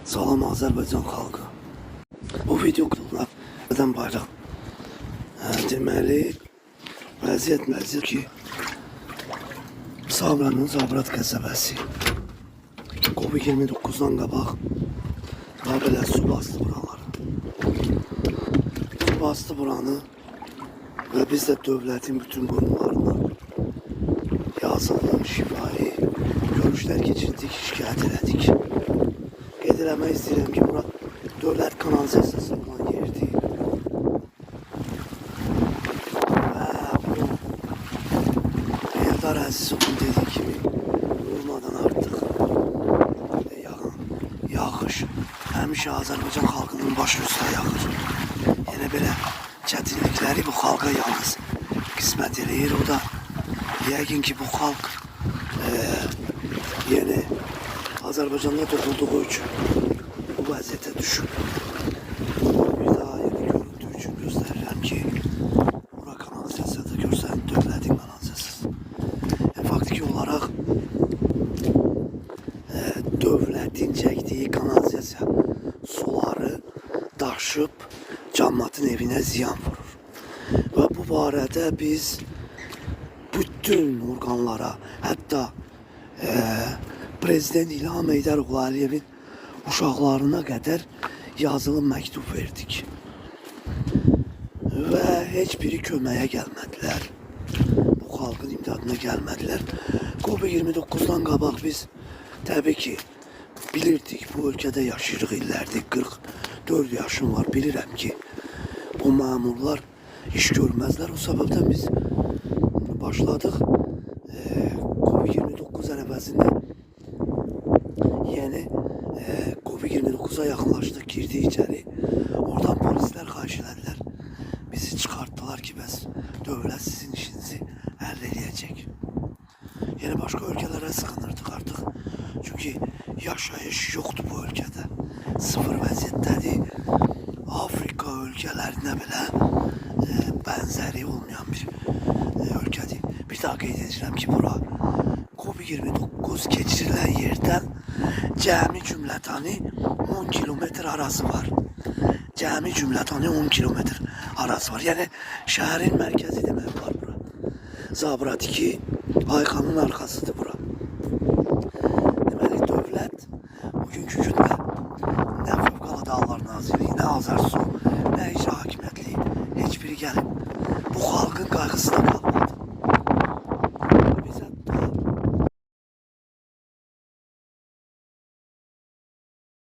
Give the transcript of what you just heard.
Salam Azərbaycan xalqı. Bu video qılına neden bayraq? Deməli, vəziyyət ki, Sabranın Zabrat qəsəbəsi Covid-29'dan qabaq daha belə su bastı buraları. Su bastı buranı və biz də dövlətin bütün qurumlarına yazılı, şifai görüşlər keçirdik, şikayət elədik. Qeyd eləmək istəyirəm ki, bura dövlət kanalizasiyası olan yerdir. Və Eldar Əzizovun dediyi kimi olmadan artıq yağış həmişə Azərbaycan xalqının başı üstə yağır. Yəni belə çətinlikləri bu xalqa yalnız qismət eləyir. O da yəqin ki bu xalq yəni Azərbaycanda doğulduğu üçün bu vəziyyətə düşüb. Bir daha yeni göründüyü üçün göstərirəm ki, bura kanalizasiyada görsən dövlətin kanalizasiyası. Faktiki olaraq dövlətin çəkdiyi kanalizasiya suları daşıb cəmiyyətin evinə ziyan vurur. Və bu barədə biz bütün orqanlara, hətta Prezident İlham Heydər Əliyevin uşaqlarına qədər yazılı məktub verdik. Və heç biri köməyə gəlmədilər. Bu xalqın imdadına gəlmədilər. Covid-29'dan qabaq biz təbii ki bilirdik, bu ölkədə yaşayırıq illərdir. 44 yaşım var, bilirəm ki bu məmurlar iş görməzlər. O səbəbdən biz başladıq Covid-29 ərəfəsində yəni Covid-29'a yaxınlaşdıq, girdik içəri. Oradan polislər xahiş elədilər. Bizi çıxartdılar ki, bəs dövlət sizin işinizi həll eləyəcək. Yəni başqa ölkələrə sığınırdıq artıq. Çünki yaşayış yoxdur bu ölkədə. Sıfır vəziyyətdədir. Afrika ölkələrinə belə bənzəri olmayan bir ölkədir. Bir daha qeyd edirəm ki, bura Covid-29 keçirilən yerdən cəmi cümlətani 10 kilometr arası var. Cəmi cümlətani 10 kilometr arası var. Yəni şəhərin mərkəzi demək var bura. Zabrat 2 Ayxanın arxasıdır bura. Deməli dövlət bugünkü gündə nə Fövqəladə Hallar Nazirliyi, nə Azərsu